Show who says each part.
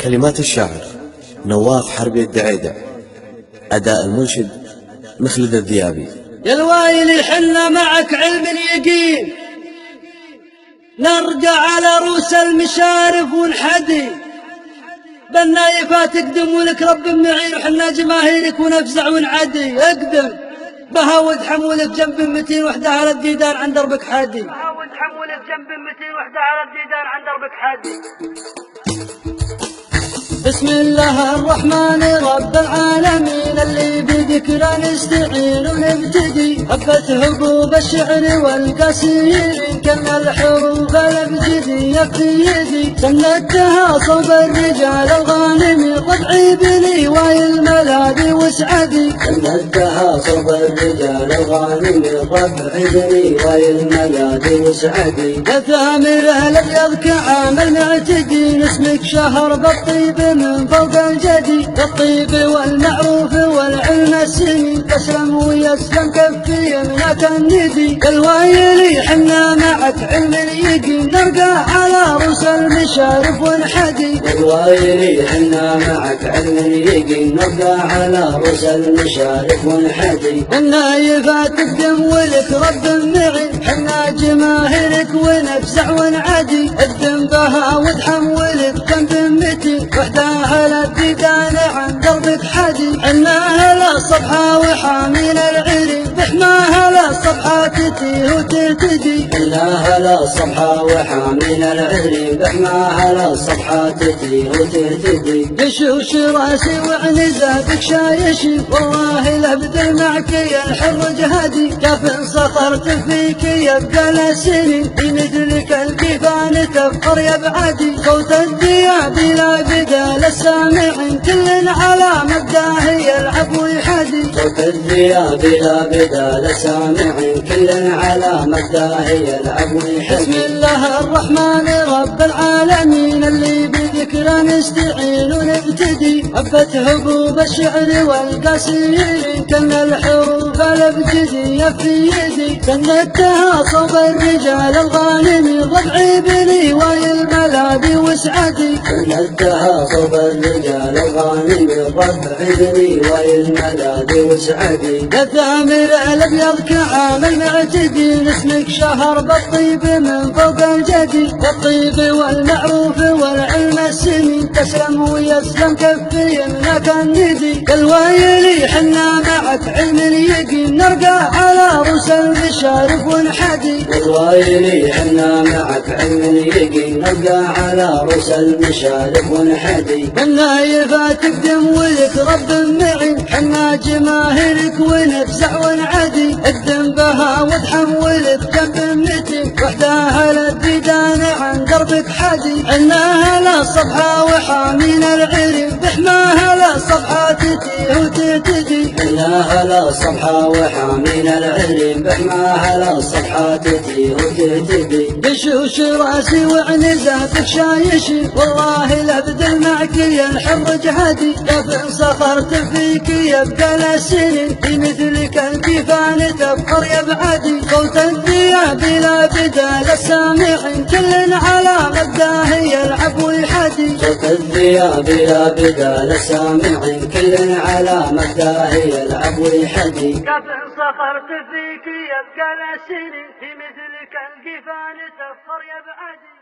Speaker 1: كلمات الشاعر نواف حربي الدعيدع، أداء المنشد مخلد الذيابي.
Speaker 2: يا الوايلي حنا معك علم اليقين، نرجع على رؤوس المشارف ونحدي بالنايفات تقدم ولك رب معين، وحنا جماهيرك ونفزع ونعدي. اقدم بهاود حمولك جنب 200 وحده على الديدان عن دربك حادي. بهاود حمولك جنب 200 وحده على الديدان عن دربك حادي. بسم الله الرحمن رب العالمين، اللي بذكره نستعين ونبتدي. هبت هبوب الشعر والقصيد كما الحروف الابجديه في يدي. سندتها صوب الرجال الغانم ربعي بني والملاذ وسعدي. سندتها صوب الرجال الغانم ربعي بني والملاذ وسعدي. يا ثامر الابيض كعامل معتدي، اسمك شهر بالطيب من فوق الجدي. الطيب والمعروف والعلم السني، تسلم ويسلم كفي منك الندي. الوايلي حنا معك علم اليقين، نرقى على رؤوس المشارف ونحدي. الوايلي حنا معك علم اليقين، نرقى على رؤوس المشارف ونحدي. النايفات تقدم ولك رب معين، حنا جماهيرك ونفزع ونعدي. الدم بها وتحمولك جنب 200 وحده على الديدان عن دربك حدي. عنا هلا الصبحة وحامين العري، بحماها لا الصبحة تتيه وترتدي. عنا هلا الصبحة وحامين العري، بحماها لا الصبحة تتيه وترتدي. يشوش راسي وعنزاتك شايشي، والله لابد معك يا الحر جهدي. كف سطرت فيك يبقى لسنين، بمثلك الكيفان تفخر يبعدي. صوت الدياب لا بدال السامعين، كل على مبداه يلعب ويحدي. صوت الذياب لا بدال السامعين، كل على مبداه يلعب ويحدي. بسم الله الرحمن رب العالمين، اللي بذكره نستعين ونبتدي. هبت هبوب الشعر والقصيد كما الحروف الابجديه في يدي. سندتها صوب الرجال الغانم ربعي بني والملاذ وسعدي. سندتها صوب الرجال الغانم ربعي بني والملاذ وسعدي. يا ثامر الابيض كعامل معتدي، اسمك شهر بالطيب من فوق الجدي. الطيب والمعروف والعلم السني، تسلم ويسلم كفي منك الندي. الوايلي حنا معك علم اليقين، نرقى على رؤوس المشارف ونحدي. الوايلي حنا معك علم اليقين، نرقى على رؤوس المشارف ونحدي. النايفات تقدم ولك رب معين، حنا جماهيرك ونفزع ونعدي. الدم بها وتحمولك جنب 200 وحده على الديدان عن دربك حدي. عنا لا الصبحة وحامين العري، بحماها لا الصبحة تتيه وترتدي. عنا لا الصبحة وحامين العري، بحماها لا الصبحة تتيه وترتدي. بشوش راسي وعنزاتك شايشي، والله لابد معك يا الحر جهدي. كف سخرت فيك يبقى لسنين، بمثلك الكيفان تفخر يبعدي. صوت الذياب لا بدال السامعين، كل على مبداه يلعب ويحدي. صوت الذياب لا بدال السامعين، كل على مبداه يلعب ويحدي. كف سخرت فيك يبقى لسنين، بمثلك الكيفان تفخر يبعدي.